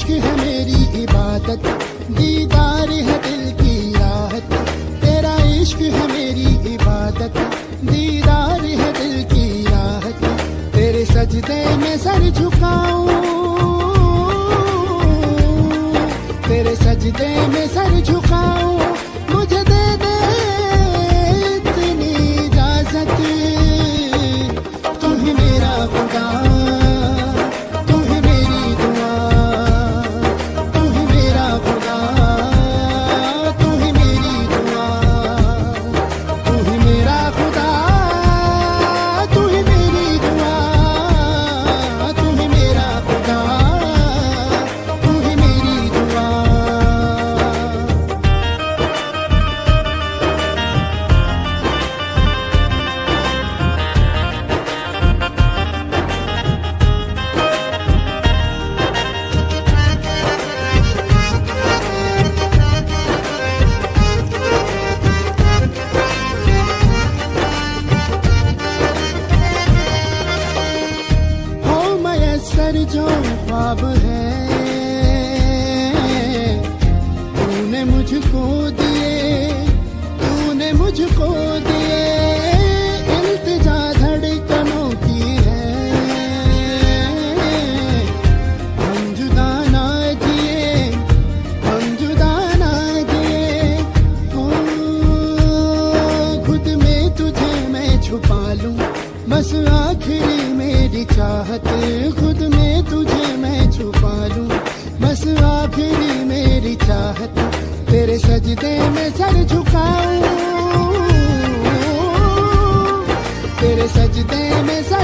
इश्क है मेरी इबादत, दीदार है दिल की राहत। तेरा इश्क है मेरी इबादत, दीदार है दिल की राहत। तेरे सजदे में सर झुकाऊं, तेरे सजदे में सर झुकाऊं, मुझे दे दे इतनी इजाजत। तू ही मेरा खुदा, तू ही मेरी दुआ, तू ही मेरा खुदा, तू ही मेरी दुआ, तू ही मेरा खुदा, तू ही मेरी दुआ, तू ही मेरा खुदा, तू ही मेरी दुआ। हो मयस्सर जो ख्वाब है तूने मुझको दिए, तूने मुझको दिए। इल्तिजा धड़कनों की है, हम जुदा ना जिए, हम जुदा ना जिए। ओ, खुद में तुझे मैं छुपा लूं, बस आखिरी मेरी चाहत। खुद में तुझे मैं छुपा लूं, बस आखिरी मेरी चाहत। तेरे सजदे में सर झुकाऊं, तेरे सजदे में सर